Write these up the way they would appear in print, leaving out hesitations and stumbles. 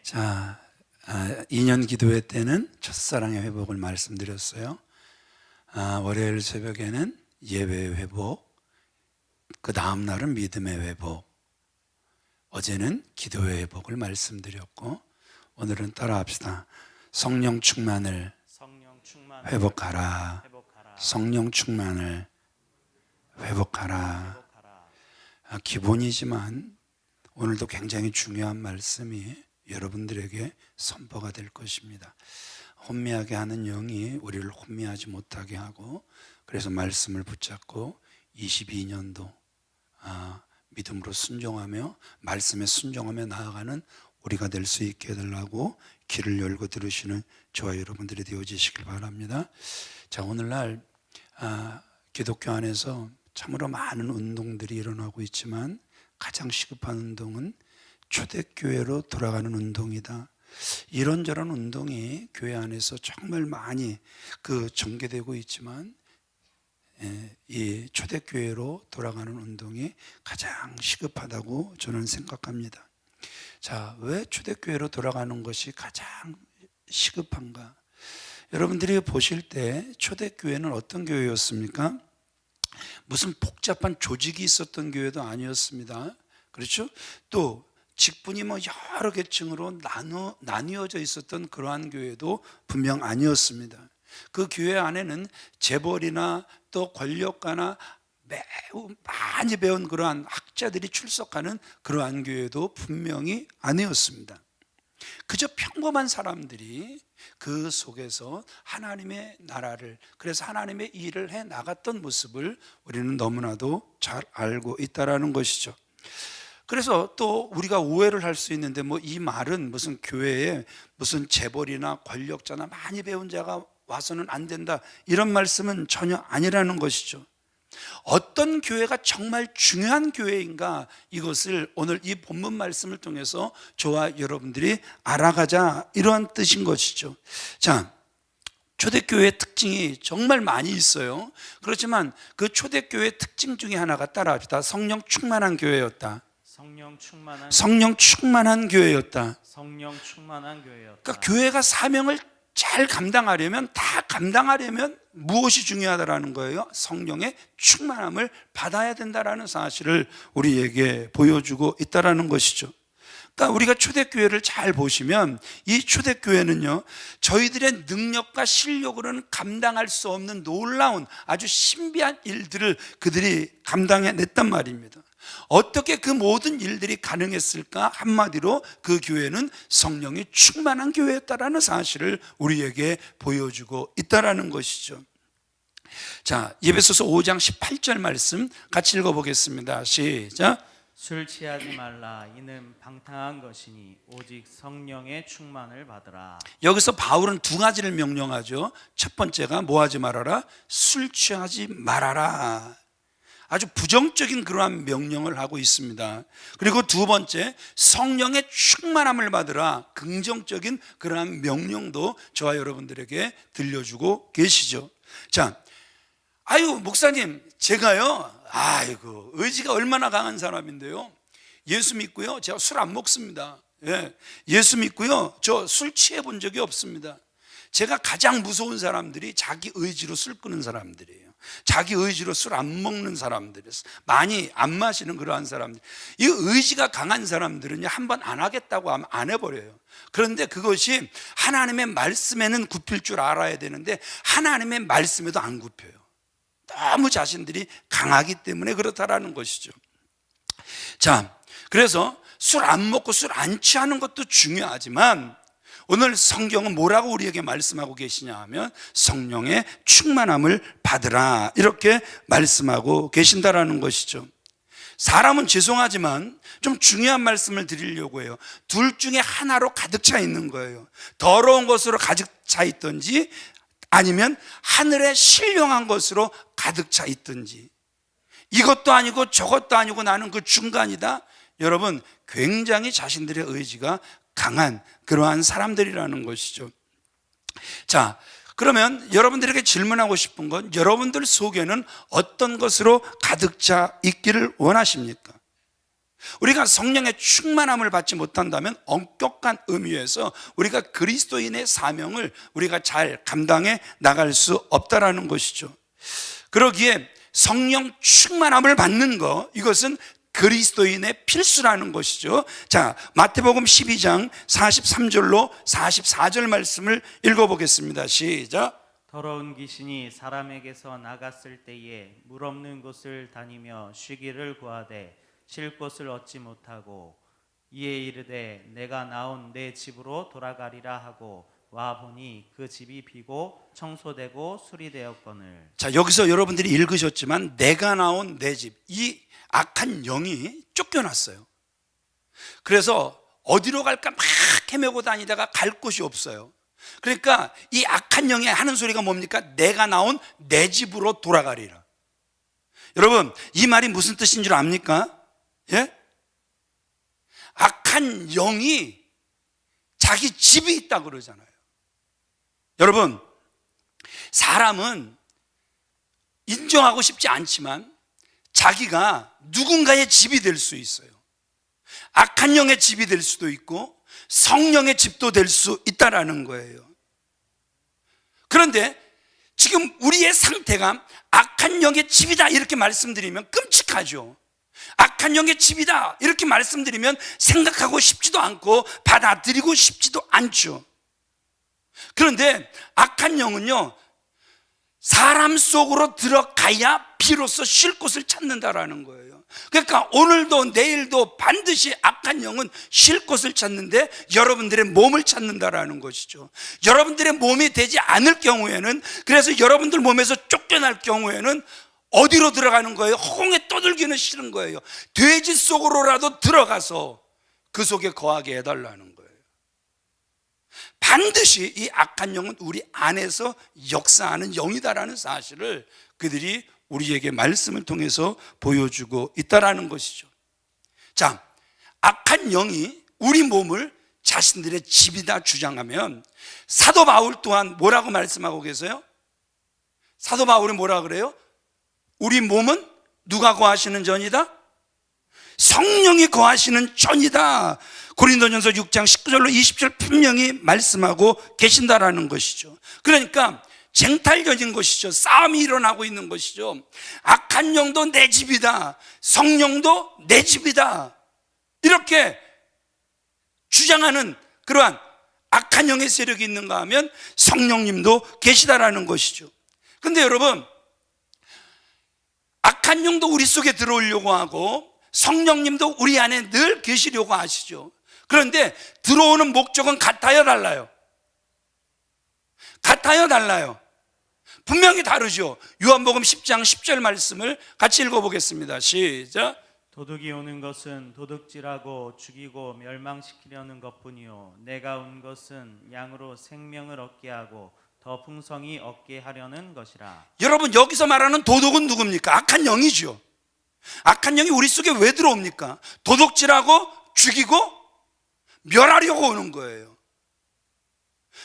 자, 2년 기도회 때는 첫사랑의 회복을 말씀드렸어요. 월요일 새벽에는 예배의 회복, 그 다음 날은 믿음의 회복, 어제는 기도의 회복을 말씀드렸고, 오늘은 따라합시다. 성령 충만을 회복하라. 성령 충만을 회복하라. 기본이지만 오늘도 굉장히 중요한 말씀이 여러분들에게 선포가 될 것입니다. 혼미하게 하는 영이 우리를 혼미하지 못하게 하고, 그래서 말씀을 붙잡고 22년도 믿음으로 순종하며 말씀에 순종하며 나아가는 우리가 될 수 있게 해달라고 귀를 열고 들으시는 저와 여러분들이 되어지시길 바랍니다. 자, 오늘날 기독교 안에서 참으로 많은 운동들이 일어나고 있지만 가장 시급한 운동은 초대교회로 돌아가는 운동이다. 이런저런 운동이 교회 안에서 정말 많이 전개되고 있지만 이 초대교회로 돌아가는 운동이 가장 시급하다고 저는 생각합니다. 자, 왜 초대교회로 돌아가는 것이 가장 시급한가? 여러분들이 보실 때 초대교회는 어떤 교회였습니까? 무슨 복잡한 조직이 있었던 교회도 아니었습니다. 그렇죠? 또 직분이 여러 계층으로 나뉘어져 있었던 그러한 교회도 분명 아니었습니다. 그 교회 안에는 재벌이나 또 권력가나 매우 많이 배운 그러한 학자들이 출석하는 그러한 교회도 분명히 아니었습니다. 그저 평범한 사람들이 그 속에서 하나님의 나라를, 그래서 하나님의 일을 해 나갔던 모습을 우리는 너무나도 잘 알고 있다는 것이죠. 그래서 또 우리가 오해를 할 수 있는데 이 말은 무슨 교회에 무슨 재벌이나 권력자나 많이 배운 자가 와서는 안 된다, 이런 말씀은 전혀 아니라는 것이죠. 어떤 교회가 정말 중요한 교회인가, 이것을 오늘 이 본문 말씀을 통해서 저와 여러분들이 알아가자, 이러한 뜻인 것이죠. 자, 초대교회의 특징이 정말 많이 있어요. 그렇지만 그 초대교회의 특징 중에 하나가, 따라합시다. 성령 충만한 교회였다. 성령 충만한 교회였다. 그러니까 교회가 사명을 잘 감당하려면, 다 감당하려면 무엇이 중요하다라는 거예요? 성령의 충만함을 받아야 된다라는 사실을 우리에게 보여주고 있다라는 것이죠. 그러니까 우리가 초대교회를 잘 보시면 이 초대교회는요, 저희들의 능력과 실력으로는 감당할 수 없는 놀라운 아주 신비한 일들을 그들이 감당해냈단 말입니다. 어떻게 그 모든 일들이 가능했을까? 한마디로 그 교회는 성령이 충만한 교회였다라는 사실을 우리에게 보여주고 있다라는 것이죠. 자, 에베소서 5장 18절 말씀 같이 읽어보겠습니다. 시작. 술 취하지 말라. 이는 방탕한 것이니 오직 성령의 충만을 받으라. 여기서 바울은 두 가지를 명령하죠. 첫 번째가 뭐 하지 말아라? 술 취하지 말아라. 아주 부정적인 그러한 명령을 하고 있습니다. 그리고 두 번째, 성령의 충만함을 받으라. 긍정적인 그러한 명령도 저와 여러분들에게 들려주고 계시죠. 자, 아이고 목사님, 제가요, 의지가 얼마나 강한 사람인데요, 예수 믿고요, 제가 술 안 먹습니다. 예수 믿고요, 저 술 취해 본 적이 없습니다. 제가 가장 무서운 사람들이 자기 의지로 술 끊는 사람들이에요. 자기 의지로 술 안 먹는 사람들이에요. 많이 안 마시는 그러한 사람들. 이 의지가 강한 사람들은요, 한번 안 하겠다고 하면 안 해버려요. 그런데 그것이 하나님의 말씀에는 굽힐 줄 알아야 되는데 하나님의 말씀에도 안 굽혀요. 너무 자신들이 강하기 때문에 그렇다라는 것이죠. 자, 그래서 술 안 먹고 술 안 취하는 것도 중요하지만 오늘 성경은 뭐라고 우리에게 말씀하고 계시냐 하면 성령의 충만함을 받으라, 이렇게 말씀하고 계신다라는 것이죠. 사람은 죄송하지만 좀 중요한 말씀을 드리려고 해요. 둘 중에 하나로 가득 차 있는 거예요. 더러운 것으로 가득 차 있든지 아니면 하늘에 신령한 것으로 가득 차 있든지, 이것도 아니고 저것도 아니고 나는 그 중간이다. 여러분, 굉장히 자신들의 의지가 강한 그러한 사람들이라는 것이죠. 자, 그러면 여러분들에게 질문하고 싶은 건, 여러분들 속에는 어떤 것으로 가득 차 있기를 원하십니까? 우리가 성령의 충만함을 받지 못한다면 엄격한 의미에서 우리가 그리스도인의 사명을 우리가 잘 감당해 나갈 수 없다라는 것이죠. 그러기에 성령 충만함을 받는 것, 이것은 그리스도인의 필수라는 것이죠. 자, 마태복음 12장 43절로 44절 말씀을 읽어보겠습니다. 시작. 더러운 귀신이 사람에게서 나갔을 때에 물 없는 곳을 다니며 쉬기를 구하되 쉴 곳을 얻지 못하고 이에 이르되 내가 나온 내 집으로 돌아가리라 하고 와 보니 그 집이 비고 청소되고 수리되었거늘. 자, 여기서 여러분들이 읽으셨지만 내가 나온 내 집, 이 악한 영이 쫓겨났어요. 그래서 어디로 갈까 막 헤매고 다니다가 갈 곳이 없어요. 그러니까 이 악한 영이 하는 소리가 뭡니까? 내가 나온 내 집으로 돌아가리라. 여러분, 이 말이 무슨 뜻인 줄 압니까? 예? 악한 영이 자기 집이 있다고 그러잖아요. 여러분, 사람은 인정하고 싶지 않지만 자기가 누군가의 집이 될 수 있어요. 악한 영의 집이 될 수도 있고 성령의 집도 될 수 있다라는 거예요. 그런데 지금 우리의 상태가 악한 영의 집이다 이렇게 말씀드리면 끔찍하죠. 악한 영의 집이다 이렇게 말씀드리면 생각하고 싶지도 않고 받아들이고 싶지도 않죠. 그런데 악한 영은요, 사람 속으로 들어가야 비로소 쉴 곳을 찾는다라는 거예요. 그러니까 오늘도 내일도 반드시 악한 영은 쉴 곳을 찾는데 여러분들의 몸을 찾는다라는 것이죠. 여러분들의 몸이 되지 않을 경우에는, 그래서 여러분들 몸에서 쫓겨날 경우에는 어디로 들어가는 거예요? 허공에 떠들기는 싫은 거예요. 돼지 속으로라도 들어가서 그 속에 거하게 해달라는 거예요. 반드시 이 악한 영은 우리 안에서 역사하는 영이다라는 사실을 그들이 우리에게 말씀을 통해서 보여주고 있다라는 것이죠. 자, 악한 영이 우리 몸을 자신들의 집이다 주장하면 사도 바울 또한 뭐라고 말씀하고 계세요? 사도 바울이 뭐라 그래요? 우리 몸은 누가 거하시는 전이다? 성령이 거하시는 전이다. 고린도전서 6장 19절로 20절 분명히 말씀하고 계신다라는 것이죠. 그러니까 쟁탈전인 것이죠. 싸움이 일어나고 있는 것이죠. 악한 영도 내 집이다, 성령도 내 집이다, 이렇게 주장하는 그러한 악한 영의 세력이 있는가 하면 성령님도 계시다라는 것이죠. 근데 여러분, 악한 영도 우리 속에 들어오려고 하고 성령님도 우리 안에 늘 계시려고 하시죠. 그런데 들어오는 목적은 같아요, 달라요? 같아요, 달라요? 분명히 다르죠. 요한복음 10장 10절 말씀을 같이 읽어보겠습니다. 시작. 도둑이 오는 것은 도둑질하고 죽이고 멸망시키려는 것뿐이요 내가 온 것은 양으로 생명을 얻게 하고 더 풍성히 얻게 하려는 것이라. 여러분, 여기서 말하는 도둑은 누굽니까? 악한 영이죠. 악한 영이 우리 속에 왜 들어옵니까? 도둑질하고 죽이고 멸하려고 오는 거예요.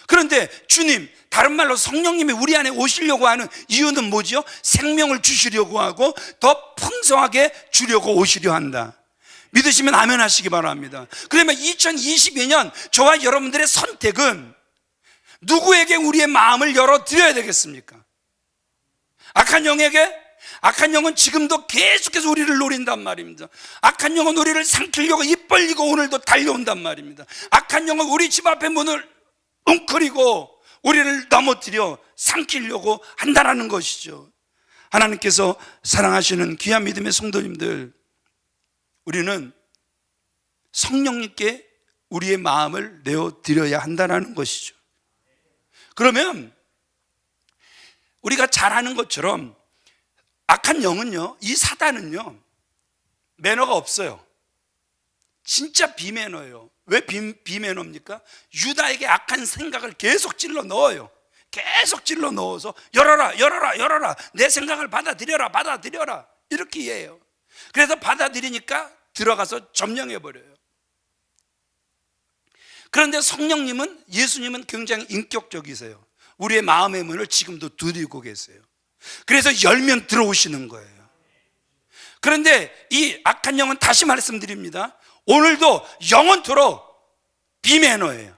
그런데 주님, 다른 말로 성령님이 우리 안에 오시려고 하는 이유는 뭐지요? 생명을 주시려고 하고 더 풍성하게 주려고 오시려 한다. 믿으시면 아멘 하시기 바랍니다. 그러면 2022년 저와 여러분들의 선택은 누구에게 우리의 마음을 열어드려야 되겠습니까? 악한 영에게? 악한 영은 지금도 계속해서 우리를 노린단 말입니다. 악한 영은 우리를 삼키려고 입 벌리고 오늘도 달려온단 말입니다. 악한 영은 우리 집 앞에 문을 웅크리고 우리를 넘어뜨려 삼키려고 한다는 것이죠. 하나님께서 사랑하시는 귀한 믿음의 성도님들, 우리는 성령님께 우리의 마음을 내어드려야 한다는 것이죠. 그러면 우리가 잘 아는 것처럼 악한 영은요, 이 사단은요, 매너가 없어요. 진짜 비매너예요. 왜 비매너입니까? 유다에게 악한 생각을 계속 찔러 넣어요. 계속 찔러 넣어서 열어라, 열어라, 열어라, 내 생각을 받아들여라, 받아들여라, 이렇게 해요. 그래서 받아들이니까 들어가서 점령해버려요. 그런데 성령님은, 예수님은 굉장히 인격적이세요. 우리의 마음의 문을 지금도 두드리고 계세요. 그래서 열면 들어오시는 거예요. 그런데 이 악한 영은 다시 말씀드립니다. 오늘도 영원토록 비매너예요.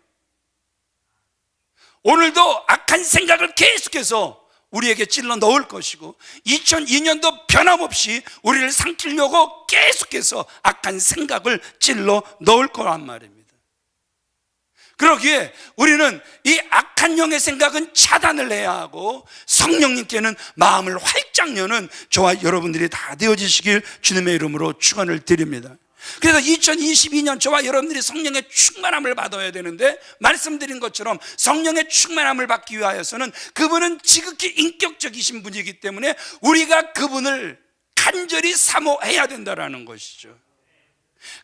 오늘도 악한 생각을 계속해서 우리에게 찔러 넣을 것이고 2002년도 변함없이 우리를 삼키려고 계속해서 악한 생각을 찔러 넣을 거란 말입니다. 그러기에 우리는 이 악한 영의 생각은 차단을 해야 하고 성령님께는 마음을 활짝 여는 저와 여러분들이 다 되어지시길 주님의 이름으로 축원을 드립니다. 그래서 2022년 저와 여러분들이 성령의 충만함을 받아야 되는데, 말씀드린 것처럼 성령의 충만함을 받기 위하여서는 그분은 지극히 인격적이신 분이기 때문에 우리가 그분을 간절히 사모해야 된다는 것이죠.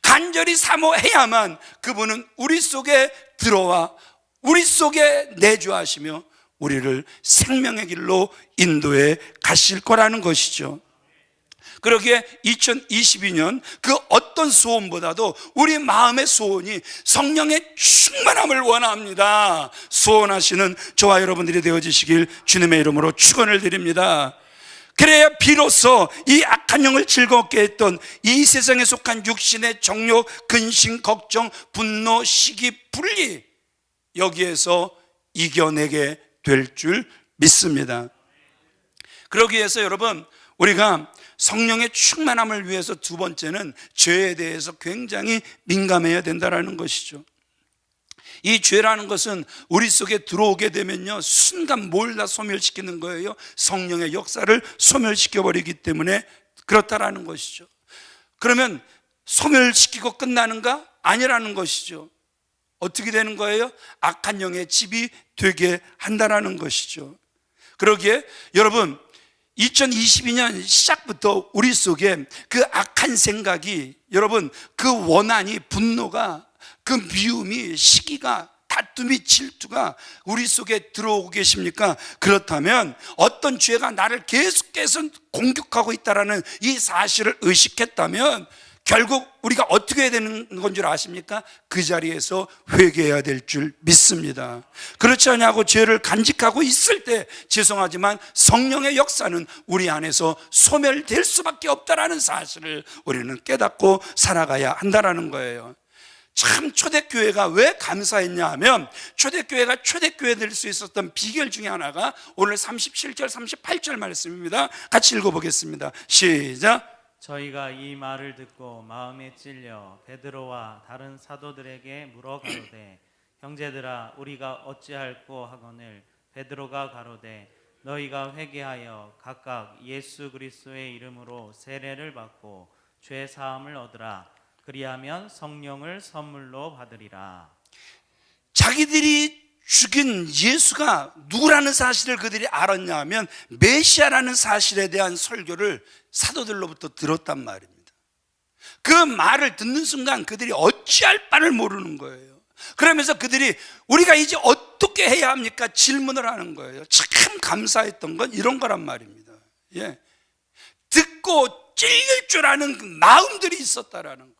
간절히 사모해야만 그분은 우리 속에 들어와 우리 속에 내주하시며 우리를 생명의 길로 인도해 가실 거라는 것이죠. 그러기에 2022년 그 어떤 소원보다도 우리 마음의 소원이 성령의 충만함을 원합니다. 소원하시는 저와 여러분들이 되어지시길 주님의 이름으로 축원을 드립니다. 그래야 비로소 이 악한 영을 즐겁게 했던 이 세상에 속한 육신의 정욕, 근심, 걱정, 분노, 시기, 분리, 여기에서 이겨내게 될 줄 믿습니다. 그러기 위해서 여러분, 우리가 성령의 충만함을 위해서 두 번째는 죄에 대해서 굉장히 민감해야 된다는 것이죠. 이 죄라는 것은 우리 속에 들어오게 되면요, 순간 뭘 다 소멸시키는 거예요. 성령의 역사를 소멸시켜버리기 때문에 그렇다라는 것이죠. 그러면 소멸시키고 끝나는가? 아니라는 것이죠. 어떻게 되는 거예요? 악한 영의 집이 되게 한다라는 것이죠. 그러기에 여러분, 2022년 시작부터 우리 속에 그 악한 생각이, 여러분, 그 원한이, 분노가, 그 미움이, 시기가, 다툼이, 질투가 우리 속에 들어오고 계십니까? 그렇다면 어떤 죄가 나를 계속해서 공격하고 있다는 이 사실을 의식했다면 결국 우리가 어떻게 해야 되는 건 줄 아십니까? 그 자리에서 회개해야 될 줄 믿습니다. 그렇지 않냐고 죄를 간직하고 있을 때 죄송하지만 성령의 역사는 우리 안에서 소멸될 수밖에 없다는 사실을 우리는 깨닫고 살아가야 한다는 거예요. 참 초대교회가 왜 감사했냐 하면, 초대교회가 초대교회 될 수 있었던 비결 중에 하나가 오늘 37절 38절 말씀입니다. 같이 읽어보겠습니다. 시작. 저희가 이 말을 듣고 마음에 찔려 베드로와 다른 사도들에게 물어 가로되, 형제들아 우리가 어찌할꼬 하거늘 베드로가 가로되, 너희가 회개하여 각각 예수 그리스도의 이름으로 세례를 받고 죄 사함을 얻으라. 그리하면 성령을 선물로 받으리라. 자기들이 죽인 예수가 누구라는 사실을 그들이 알았냐 하면 메시아라는 사실에 대한 설교를 사도들로부터 들었단 말입니다. 그 말을 듣는 순간 그들이 어찌할 바를 모르는 거예요. 그러면서 그들이 우리가 이제 어떻게 해야 합니까? 질문을 하는 거예요. 참 감사했던 건 이런 거란 말입니다. 예. 듣고 찔릴 줄 아는 그 마음들이 있었다라는 거예요.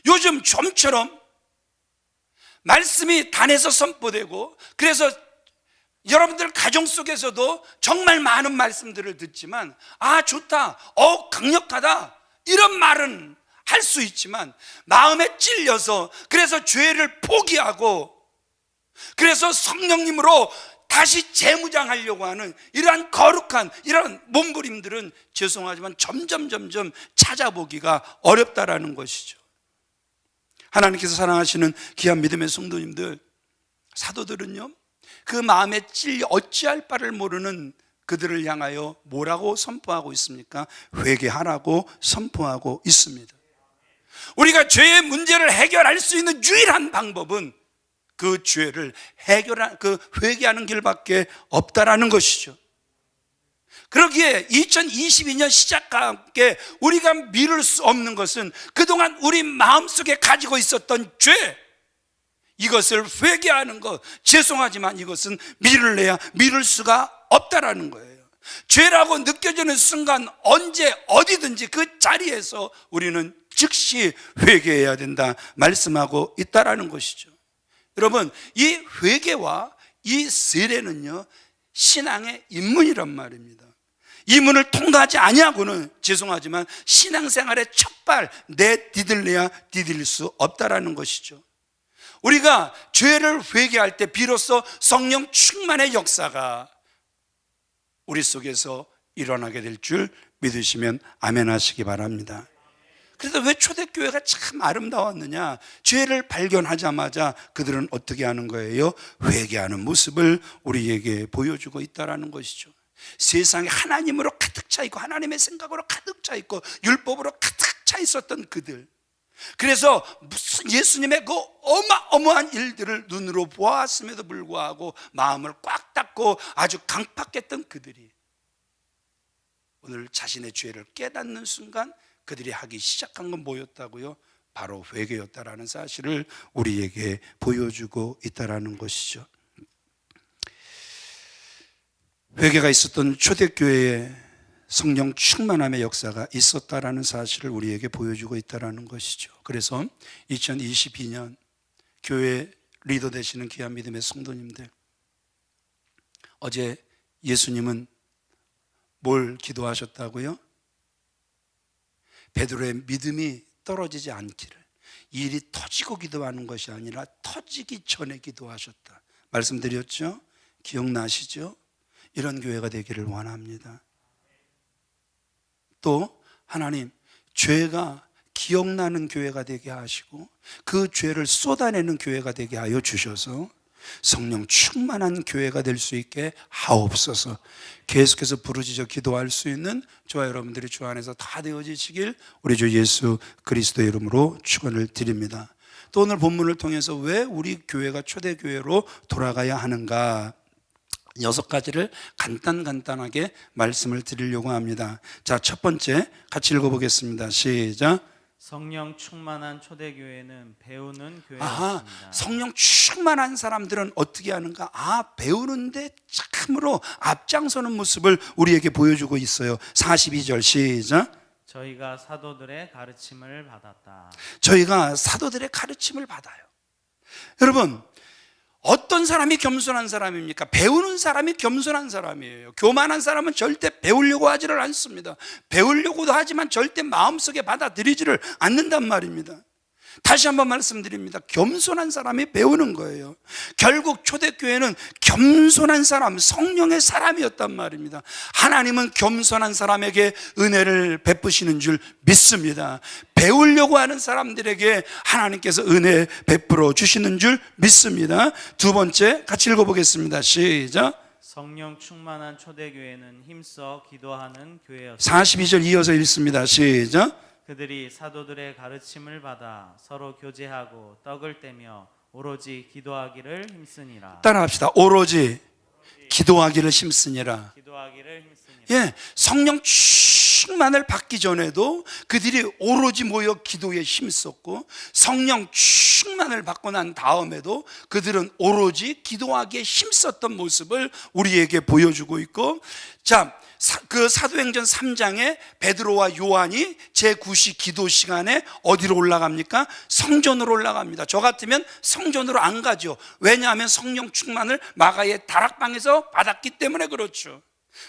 요즘 좀처럼 말씀이 단에서 선포되고, 그래서 여러분들 가정 속에서도 정말 많은 말씀들을 듣지만, 아 좋다, 강력하다, 이런 말은 할 수 있지만 마음에 찔려서, 그래서 죄를 포기하고 그래서 성령님으로 다시 재무장하려고 하는 이러한 거룩한 이런 몸부림들은 죄송하지만 점점 찾아보기가 어렵다라는 것이죠. 하나님께서 사랑하시는 귀한 믿음의 성도님들, 사도들은요, 그 마음에 찔려 어찌할 바를 모르는 그들을 향하여 뭐라고 선포하고 있습니까? 회개하라고 선포하고 있습니다. 우리가 죄의 문제를 해결할 수 있는 유일한 방법은 그 죄를 회개하는 길밖에 없다라는 것이죠. 그러기에 2022년 시작과 함께 우리가 미룰 수 없는 것은 그동안 우리 마음속에 가지고 있었던 죄, 이것을 회개하는 것. 죄송하지만 이것은 미룰 수가 없다라는 거예요. 죄라고 느껴지는 순간 언제 어디든지 그 자리에서 우리는 즉시 회개해야 된다 말씀하고 있다라는 것이죠. 여러분, 이 회개와 이 세례는요, 신앙의 입문이란 말입니다. 이 문을 통과하지 아니하고는 죄송하지만 신앙생활의 첫발 내디딜래야 디딜 수 없다라는 것이죠. 우리가 죄를 회개할 때 비로소 성령 충만의 역사가 우리 속에서 일어나게 될 줄 믿으시면 아멘 하시기 바랍니다. 그래서 왜 초대교회가 참 아름다웠느냐? 죄를 발견하자마자 그들은 어떻게 하는 거예요? 회개하는 모습을 우리에게 보여주고 있다는 것이죠. 세상에 하나님으로 가득 차 있고 하나님의 생각으로 가득 차 있고 율법으로 가득 차 있었던 그들, 그래서 무슨 예수님의 그 어마어마한 일들을 눈으로 보았음에도 불구하고 마음을 꽉 닫고 아주 강팍했던 그들이 오늘 자신의 죄를 깨닫는 순간 그들이 하기 시작한 건 뭐였다고요? 바로 회개였다라는 사실을 우리에게 보여주고 있다라는 것이죠. 회개가 있었던 초대교회에 성령 충만함의 역사가 있었다라는 사실을 우리에게 보여주고 있다라는 것이죠. 그래서 2022년 교회 리더 되시는 귀한 믿음의 성도님들, 어제 예수님은 뭘 기도하셨다고요? 베드로의 믿음이 떨어지지 않기를, 일이 터지고 기도하는 것이 아니라 터지기 전에 기도하셨다 말씀드렸죠? 기억나시죠? 이런 교회가 되기를 원합니다. 또 하나님, 죄가 기억나는 교회가 되게 하시고 그 죄를 쏟아내는 교회가 되게 하여 주셔서 성령 충만한 교회가 될 수 있게 하옵소서. 계속해서 부르짖어 기도할 수 있는 저와 여러분들이 주 안에서 다 되어지시길 우리 주 예수 그리스도의 이름으로 축원을 드립니다. 또 오늘 본문을 통해서 왜 우리 교회가 초대교회로 돌아가야 하는가, 6가지를 간단하게 말씀을 드리려고 합니다. 자, 첫 번째 같이 읽어보겠습니다. 시작. 성령 충만한 초대교회는 배우는 교회였습니다. 성령 충만한 사람들은 어떻게 하는가? 배우는데 참으로 앞장서는 모습을 우리에게 보여주고 있어요. 42절 시작. 저희가 사도들의 가르침을 받았다. 저희가 사도들의 가르침을 받아요. 여러분, 어떤 사람이 겸손한 사람입니까? 배우는 사람이 겸손한 사람이에요. 교만한 사람은 절대 배우려고 하지를 않습니다. 배우려고도 하지만 절대 마음속에 받아들이지를 않는단 말입니다. 다시 한번 말씀드립니다. 겸손한 사람이 배우는 거예요. 결국 초대교회는 겸손한 사람, 성령의 사람이었단 말입니다. 하나님은 겸손한 사람에게 은혜를 베푸시는 줄 믿습니다. 배우려고 하는 사람들에게 하나님께서 은혜 베풀어 주시는 줄 믿습니다. 두 번째 같이 읽어보겠습니다. 시작. 성령 충만한 초대교회는 힘써 기도하는 교회였습니다. 42절 이어서 읽습니다. 시작. 그들이 사도들의 가르침을 받아 서로 교제하고 떡을 떼며 오로지 기도하기를 힘쓰니라. 따라합시다. 오로지 기도하기를 힘쓰니라. 기도하기를 힘쓰니라. 예, 성령 충만을 받기 전에도 그들이 오로지 모여 기도에 힘썼고, 성령 충만을 받고 난 다음에도 그들은 오로지 기도하기에 힘썼던 모습을 우리에게 보여주고 있고, 자, 그 사도행전 3장에 베드로와 요한이 제9시 기도 시간에 어디로 올라갑니까? 성전으로 올라갑니다. 저 같으면 성전으로 안 가죠. 왜냐하면 성령 충만을 마가의 다락방에서 받았기 때문에 그렇죠.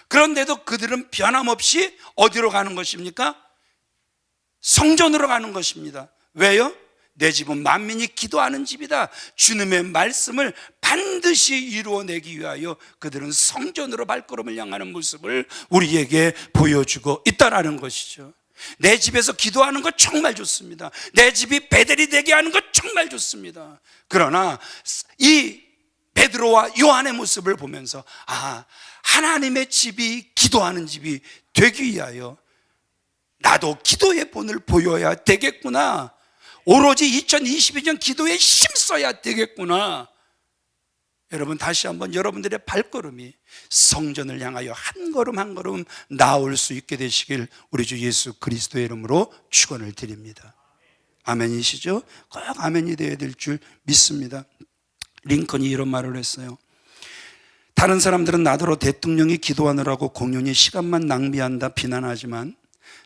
그런데도 그들은 변함없이 어디로 가는 것입니까? 성전으로 가는 것입니다. 왜요? 내 집은 만민이 기도하는 집이다. 주님의 말씀을 반드시 이루어내기 위하여 그들은 성전으로 발걸음을 향하는 모습을 우리에게 보여주고 있다는 것이죠. 내 집에서 기도하는 것 정말 좋습니다. 내 집이 베델이 되게 하는 것 정말 좋습니다. 그러나 이 베드로와 요한의 모습을 보면서 하나님의 집이 기도하는 집이 되기 위하여 나도 기도의 본을 보여야 되겠구나. 오로지 2022년 기도에 힘써야 되겠구나. 여러분, 다시 한번 여러분들의 발걸음이 성전을 향하여 한 걸음 한 걸음 나올 수 있게 되시길 우리 주 예수 그리스도의 이름으로 축원을 드립니다. 아멘이시죠? 꼭 아멘이 되어야 될 줄 믿습니다. 링컨이 이런 말을 했어요. 다른 사람들은 나더러 대통령이 기도하느라고 공연히 시간만 낭비한다 비난하지만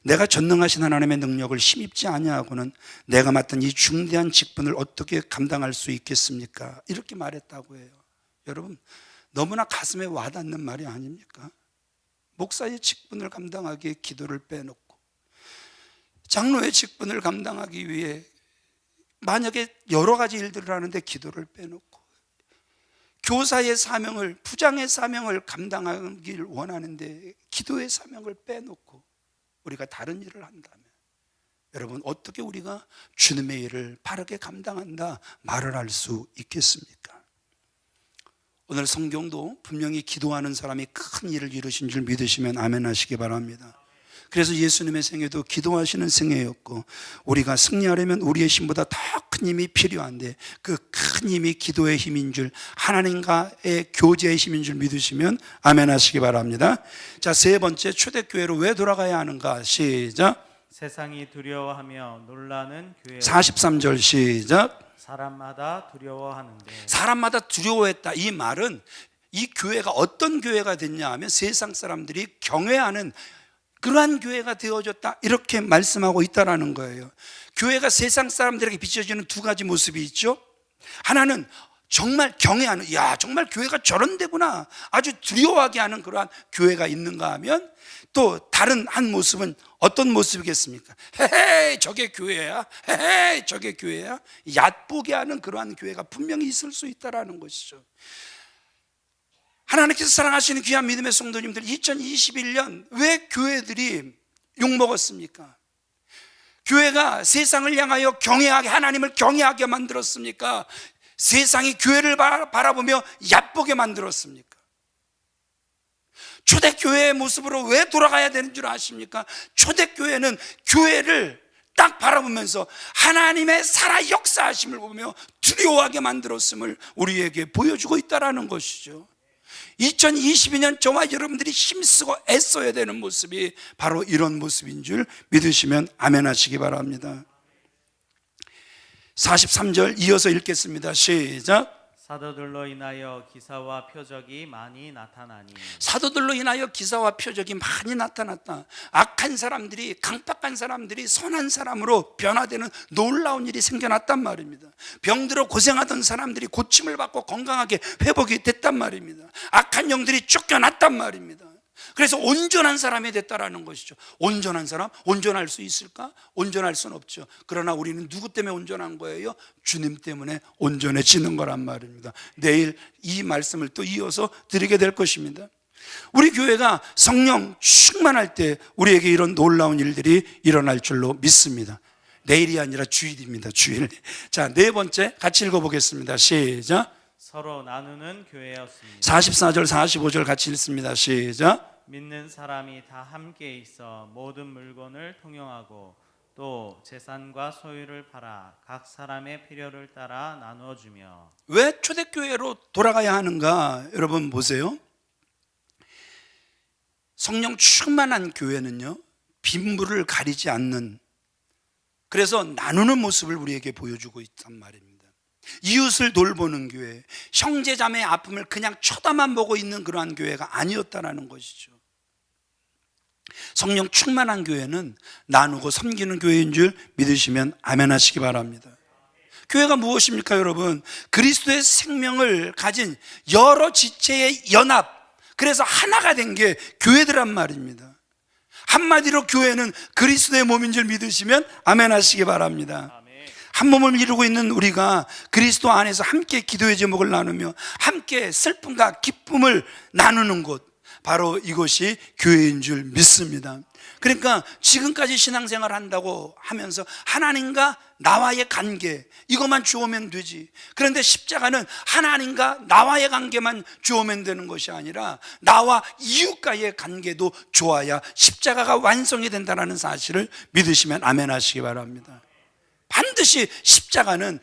내가 전능하신 하나님의 능력을 힘입지 아니하고는 내가 맡은 이 중대한 직분을 어떻게 감당할 수 있겠습니까? 이렇게 말했다고 해요. 여러분, 너무나 가슴에 와닿는 말이 아닙니까? 목사의 직분을 감당하기에 기도를 빼놓고, 장로의 직분을 감당하기 위해 만약에 여러 가지 일들을 하는데 기도를 빼놓고, 교사의 사명을, 부장의 사명을 감당하기를 원하는데 기도의 사명을 빼놓고 우리가 다른 일을 한다면, 여러분 어떻게 우리가 주님의 일을 바르게 감당한다 말을 할 수 있겠습니까? 오늘 성경도 분명히 기도하는 사람이 큰 일을 이루신 줄 믿으시면 아멘 하시기 바랍니다. 그래서 예수님의 생애도 기도하시는 생애였고, 우리가 승리하려면 우리의 힘보다 더 큰 힘이 필요한데 그 큰 힘이 기도의 힘인 줄, 하나님과의 교제의 힘인 줄 믿으시면 아멘 하시기 바랍니다. 자, 세 번째, 초대교회로 왜 돌아가야 하는가? 시작. 세상이 두려워하며 놀라는 교회. 43절 시작. 사람마다 두려워하는데. 사람마다 두려워했다. 이 말은 이 교회가 어떤 교회가 됐냐 하면 세상 사람들이 경외하는 그러한 교회가 되어졌다, 이렇게 말씀하고 있다라는 거예요. 교회가 세상 사람들에게 비춰지는 두 가지 모습이 있죠. 하나는 정말 경외하는, 야 정말 교회가 저런 데구나, 아주 두려워하게 하는 그러한 교회가 있는가 하면, 또 다른 한 모습은 어떤 모습이겠습니까? 헤헤 저게 교회야, 헤헤 저게 교회야, 얕보게 하는 그러한 교회가 분명히 있을 수 있다라는 것이죠. 하나님께서 사랑하시는 귀한 믿음의 성도님들, 2021년 왜 교회들이 욕먹었습니까? 교회가 세상을 향하여 경외하게, 하나님을 경외하게 만들었습니까? 세상이 교회를 바라보며 얕보게 만들었습니까? 초대교회의 모습으로 왜 돌아가야 되는 줄 아십니까? 초대교회는 교회를 딱 바라보면서 하나님의 살아 역사하심을 보며 두려워하게 만들었음을 우리에게 보여주고 있다는 것이죠. 2022년 저와 여러분들이 힘쓰고 애써야 되는 모습이 바로 이런 모습인 줄 믿으시면 아멘 하시기 바랍니다. 43절 이어서 읽겠습니다. 시작. 사도들로 인하여 기사와 표적이 많이 나타나니. 사도들로 인하여 기사와 표적이 많이 나타났다. 악한 사람들이, 강팍한 사람들이 선한 사람으로 변화되는 놀라운 일이 생겨났단 말입니다. 병들어 고생하던 사람들이 고침을 받고 건강하게 회복이 됐단 말입니다. 악한 영들이 쫓겨났단 말입니다. 그래서 온전한 사람이 됐다라는 것이죠. 온전한 사람? 온전할 수 있을까? 온전할 수는 없죠. 그러나 우리는 누구 때문에 온전한 거예요? 주님 때문에 온전해지는 거란 말입니다. 내일 이 말씀을 또 이어서 드리게 될 것입니다. 우리 교회가 성령 충만할 때 우리에게 이런 놀라운 일들이 일어날 줄로 믿습니다. 내일이 아니라 주일입니다. 주일. 자, 네 번째 같이 읽어보겠습니다. 시작. 서로 나누는 교회였습니다. 44절 45절 같이 읽습니다. 시작. 믿는 사람이 다 함께 있어 모든 물건을 통용하고 또 재산과 소유를 팔아 각 사람의 필요를 따라 나누어 주며. 왜 초대교회로 돌아가야 하는가? 여러분 보세요. 성령 충만한 교회는요, 빈부를 가리지 않는, 그래서 나누는 모습을 우리에게 보여주고 있단 말입니다. 이웃을 돌보는 교회, 형제자매의 아픔을 그냥 쳐다만 보고 있는 그러한 교회가 아니었다라는 것이죠. 성령 충만한 교회는 나누고 섬기는 교회인 줄 믿으시면 아멘 하시기 바랍니다. 교회가 무엇입니까, 여러분? 그리스도의 생명을 가진 여러 지체의 연합, 그래서 하나가 된 게 교회들란 말입니다. 한마디로 교회는 그리스도의 몸인 줄 믿으시면 아멘 하시기 바랍니다. 한 몸을 이루고 있는 우리가 그리스도 안에서 함께 기도의 제목을 나누며 함께 슬픔과 기쁨을 나누는 곳, 바로 이것이 교회인 줄 믿습니다. 그러니까 지금까지 신앙생활 한다고 하면서 하나님과 나와의 관계, 이것만 주오면 되지. 그런데 십자가는 하나님과 나와의 관계만 주오면 되는 것이 아니라 나와 이웃과의 관계도 좋아야 십자가가 완성이 된다는 사실을 믿으시면 아멘 하시기 바랍니다. 반드시 십자가는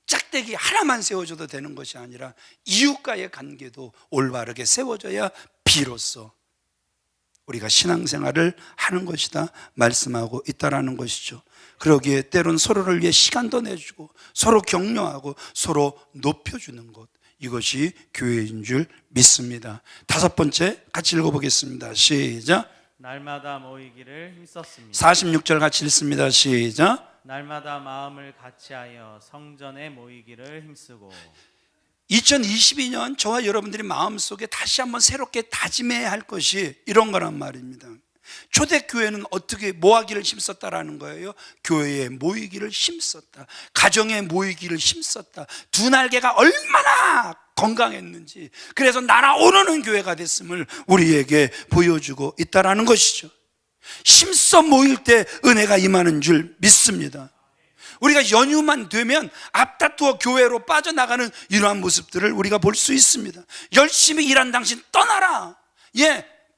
짝대기 하나만 세워줘도 되는 것이 아니라 이웃과의 관계도 올바르게 세워져야 비로소 우리가 신앙생활을 하는 것이다 말씀하고 있다라는 것이죠. 그러기에 때론 서로를 위해 시간도 내주고 서로 격려하고 서로 높여주는 것, 이것이 교회인 줄 믿습니다. 다섯 번째 같이 읽어보겠습니다. 시작. 날마다 모이기를 힘썼습니다. 46절 같이 읽습니다. 시작. 날마다 마음을 같이하여 성전에 모이기를 힘쓰고. 2022년 저와 여러분들이 마음속에 다시 한번 새롭게 다짐해야 할 것이 이런 거란 말입니다. 초대교회는 어떻게 모아기를 심었다라는 거예요. 교회에 모이기를 심었다. 가정에 모이기를 심었다. 두 날개가 얼마나 건강했는지, 그래서 날아오르는 교회가 됐음을 우리에게 보여주고 있다라는 것이죠. 힘써 모일 때 은혜가 임하는 줄 믿습니다. 우리가 연휴만 되면 앞다투어 교회로 빠져나가는 이러한 모습들을 우리가 볼 수 있습니다. 열심히 일한 당신 떠나라.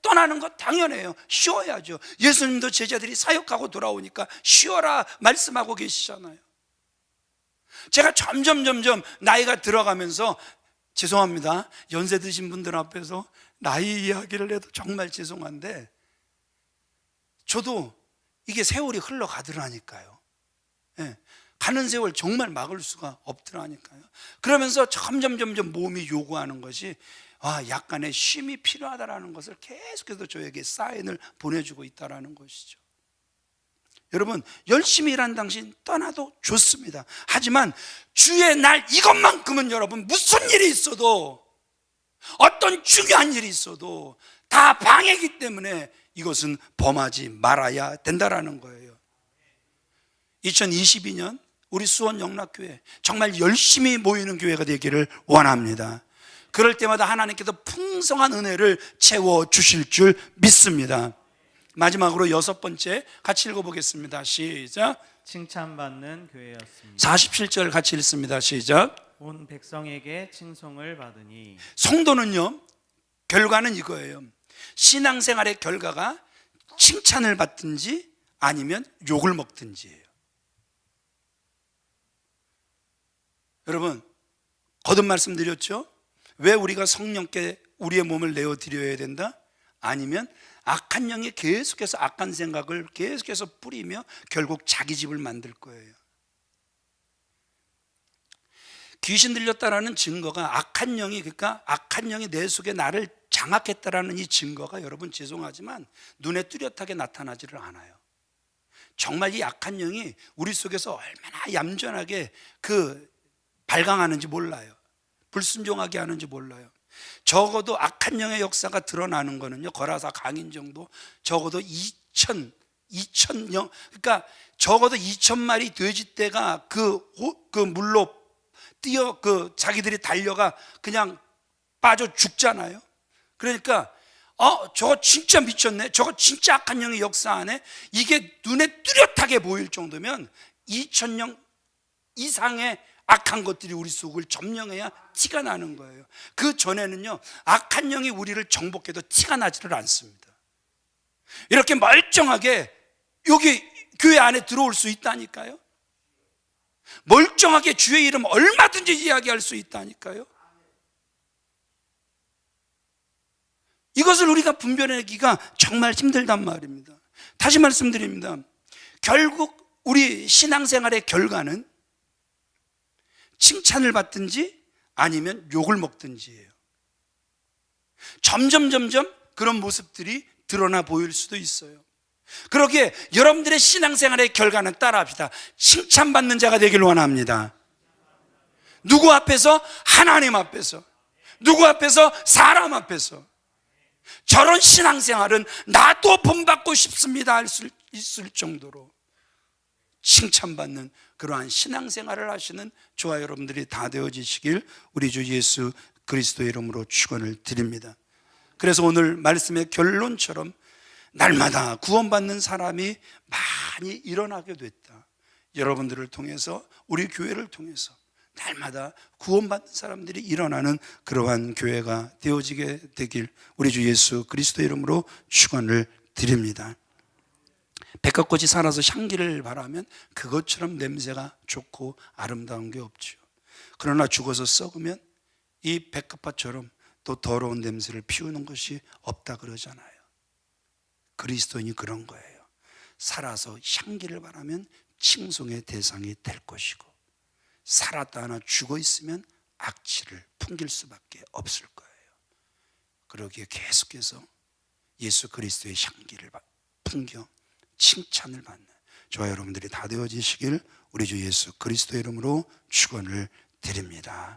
떠나는 거 당연해요. 쉬어야죠. 예수님도 제자들이 사역하고 돌아오니까 쉬어라 말씀하고 계시잖아요. 제가 점점 나이가 들어가면서, 죄송합니다, 연세 드신 분들 앞에서 나이 이야기를 해도 정말 죄송한데, 저도 이게 세월이 흘러가더라니까요. 가는 세월 정말 막을 수가 없더라니까요. 그러면서 점점 몸이 요구하는 것이 약간의 쉼이 필요하다라는 것을 계속해서 저에게 사인을 보내주고 있다라는 것이죠. 여러분, 열심히 일한 당신 떠나도 좋습니다. 하지만 주의 날 이것만큼은 여러분, 무슨 일이 있어도, 어떤 중요한 일이 있어도 다 방해이기 때문에 이것은 범하지 말아야 된다라는 거예요. 2022년 우리 수원 영락교회 정말 열심히 모이는 교회가 되기를 원합니다. 그럴 때마다 하나님께서 풍성한 은혜를 채워주실 줄 믿습니다. 마지막으로 6번째 같이 읽어보겠습니다. 시작. 칭찬받는 교회였습니다. 47절 같이 읽습니다. 시작. 온 백성에게 칭송을 받으니. 성도는요, 결과는 이거예요. 신앙생활의 결과가 칭찬을 받든지 아니면 욕을 먹든지예요. 여러분, 거듭 말씀드렸죠? 왜 우리가 성령께 우리의 몸을 내어드려야 된다? 아니면 악한 영이 계속해서 악한 생각을 계속해서 뿌리며 결국 자기 집을 만들 거예요. 귀신 들렸다라는 증거가 악한 영이, 그러니까 악한 영이 내 속에 나를 장악했다라는 이 증거가, 여러분 죄송하지만 눈에 뚜렷하게 나타나지를 않아요. 정말 이 악한 영이 우리 속에서 얼마나 얌전하게 발광하는지 몰라요. 불순종하게 하는지 몰라요. 적어도 악한 영의 역사가 드러나는 거는요, 거라사 강인 정도, 적어도 2,000영, 그러니까 적어도 2,000마리 돼지떼가 그 물로 뛰어 자기들이 달려가 그냥 빠져 죽잖아요. 그러니까 저거 진짜 미쳤네, 저거 진짜 악한 영의 역사하네, 이게 눈에 뚜렷하게 보일 정도면 2,000영 이상의 악한 것들이 우리 속을 점령해야 티가 나는 거예요. 그 전에는요, 악한 영이 우리를 정복해도 티가 나지를 않습니다. 이렇게 멀쩡하게 여기 교회 안에 들어올 수 있다니까요. 멀쩡하게 주의 이름 얼마든지 이야기할 수 있다니까요. 이것을 우리가 분별하기가 정말 힘들단 말입니다. 다시 말씀드립니다. 결국 우리 신앙생활의 결과는 칭찬을 받든지 아니면 욕을 먹든지예요. 점점 그런 모습들이 드러나 보일 수도 있어요. 그러기에 여러분들의 신앙생활의 결과는 따라합시다. 칭찬받는 자가 되길 원합니다. 누구 앞에서? 하나님 앞에서. 누구 앞에서? 사람 앞에서. 저런 신앙생활은 나도 본받고 싶습니다 할 수 있을 정도로 칭찬받는 그러한 신앙생활을 하시는 저와 여러분들이 다 되어지시길 우리 주 예수 그리스도의 이름으로 축원을 드립니다. 그래서 오늘 말씀의 결론처럼 날마다 구원받는 사람이 많이 일어나게 됐다. 여러분들을 통해서, 우리 교회를 통해서 날마다 구원받는 사람들이 일어나는 그러한 교회가 되어지게 되길 우리 주 예수 그리스도의 이름으로 축원을 드립니다. 백합꽃이 살아서 향기를 바라면 그것처럼 냄새가 좋고 아름다운 게 없죠. 그러나 죽어서 썩으면 이 백합화처럼 또 더러운 냄새를 피우는 것이 없다 그러잖아요. 그리스도인이 그런 거예요. 살아서 향기를 바라면 칭송의 대상이 될 것이고, 살았다 하나 죽어 있으면 악취를 풍길 수밖에 없을 거예요. 그러기에 계속해서 예수 그리스도의 향기를 풍겨 칭찬을 받는 저와 여러분들이 다 되어지시길 우리 주 예수 그리스도의 이름으로 축원을 드립니다.